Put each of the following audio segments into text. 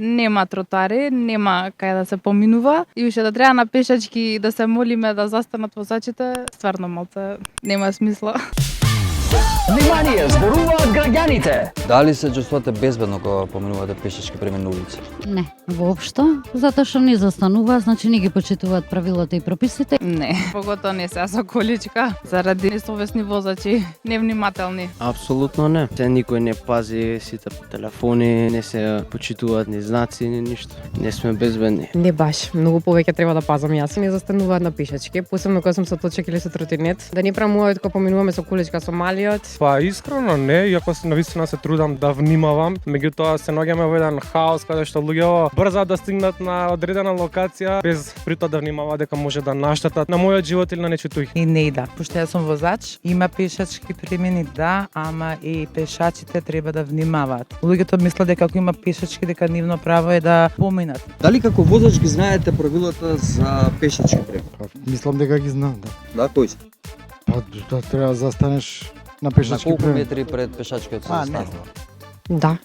нема тротари, нема кај да се поминува и уште да треба на пешачки да се молиме да застанат возачите, стварно малце нема смисла. Внимание, зборуваат граѓаните. Дали се чувствувате безбедно кога поминувате пешачки премин на улица? Не, воопшто, затоа што не застанува, значи не ги почитуваат правилата и прописите. Не, поготоа не се со количка, заради несовесни возачи, невнимателни. Апсолутно не. Се никој не пази сите по телефони, не се почитуваат ни знаци, ни ништо. Не сме безбедни. Не баш, многу повеќе треба да пазам јас. Не застануваат на пешачки, посебно кога сум со точак или со тротинет. Да не прамуваат кога поминуваме со количка со малиот. Па искрено не, иако навистина се трудам да внимавам, меѓутоа се наоѓаме во еден хаос каде што луѓето брзаат да стигнат на одредена локација без притоа да внимаваат дека може да наштетат на мојот живот или на нечи туѓ. И не да, пошто јас сум возач, има пешачки премини да, ама и пешачите треба да внимаваат. Луѓето мислат дека ако има пешачки дека нивно право е да поминат. Дали како возач ги знаете правилата за пешачки премин? Мислам дека ги знам, да. Да, кои се? Па да треба да застанеш на На пешачки колку премин. метри пред пешачкиот се не застанува? Да.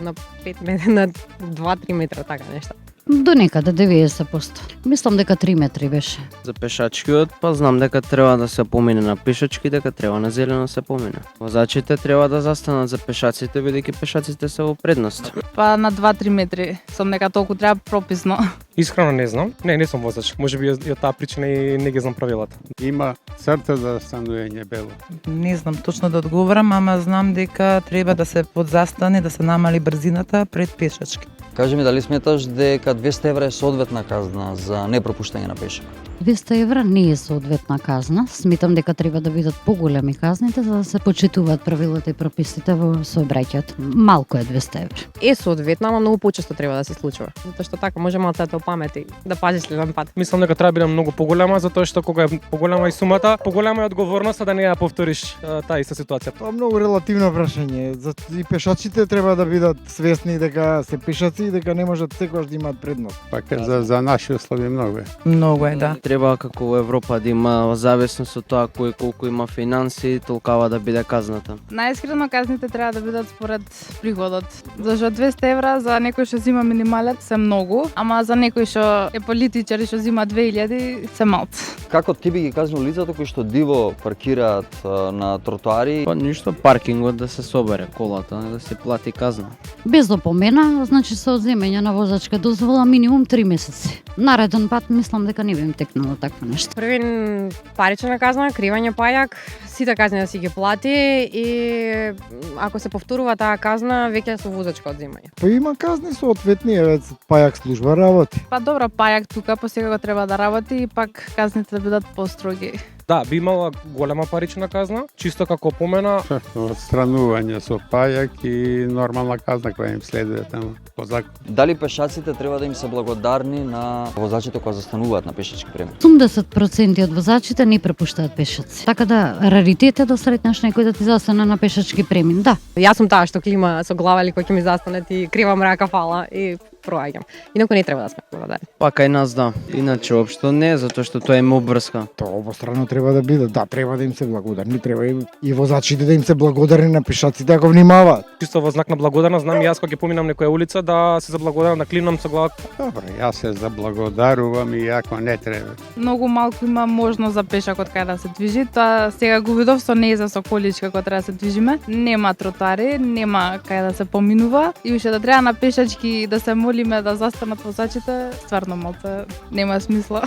На 5 метра, на 2-3 метра, така нешто. До некаде 90%. Мислам дека 3 метри беше. За пешачкиот, па знам дека треба да се помине на пешачки, дека треба на зелено се помине. Возачите треба да застанат за пешаците, бидејќи пешаците се во предност. Па на 2-3 метри, сум нека толку треба прописно. Искрено не знам. Не сум возач. Можеби од таа причина и не ги знам правилата. Има црта за станување бело. Не знам точно да одговорам, ама знам дека треба да се подзастане, да се намали брзината пред пешачки. Кажи ми, дали сметаш дека 200 евра е соодветна казна за непропуштање на пешак? 200 евра не е соодветна казна. Сметам дека треба да бидат поголеми казните за да се почитуваат правилата и прописите во сообраќајот. Малку е 200 евра. Е соодветно, ама многу почесто треба да се случува. Затоа што така може малце да памети, да пазиш следен пат. Мислам дека треба да биде многу поголема, затоа што кога е поголема и сумата, поголема е одговорноста да не ја повториш таа иста ситуација. Тоа е многу релативно прашање. И пешачите треба да бидат свесни дека се пешаци и дека не можат секогаш да имаат предност. Пак за наши услови многу е. Многу е, да. Треба како во Европа да има зависност од тоа кој колку има финанси, толкава да биде казната. Најискрено казните треба да бидат според приходот. Зашто 200 евра за некој што зима минималет се многу, ама за некој што е политичар и што зима 2000 се малце. Како ти би ги казнил лицата кои што диво паркираат на тротоари? Па ништо, паркингот да се собере колата, да се плати казна. Без опомена, значи со одземање на возачка дозвола минимум 3 месеци. Нареден пат мислам дека не би им текнало такво нешто. Првин парична казна, кривање пајак, сите казни да си ги плати и ако се повторува таа казна, веќе со возачко одземање. Па има казни соодветни, еве пајак служба работи. Па добро, пајак тука посекако треба да работи и пак казните да бидат построги. Да, би имала голема парична казна, чисто како помена. Отстранување со пајак и нормална казна која им следува таму по закон. Дали пешаците треба да им се благодарни на возачите кои застануваат на пешачки премин? 80% од возачите не препуштаат пешаци. Така да раритет е да сретнеш некој да ти застане на пешачки премин. Да. Јас сум таа што клима со глава или кој ќе ми застанат и кривам рака фала и проаѓам. Инаку не треба да сме благодарни. Па кај нас да. Иначе општо не, затоа што тоа им обврска. Тоа обострано треба да биде. Да, треба да им се благодарни, треба и возачите да им се благодарни на пешаците ако внимаваат. Чисто во знак на благодарност, знам и јас кога ќе поминам некоја улица да се заблагодарам, да климнам со глава. Добро, јас се заблагодарувам и ако не треба. Многу малку има можност за пешакот кај да се движи, тоа сега го видов со неза со количка кога треба да се движиме. Нема тротари, нема кај да се поминува и уште да треба на пешачки да се молиме да застанат возачите, стварно малце нема смисла.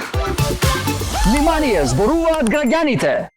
Внимание, зборуваат граѓаните.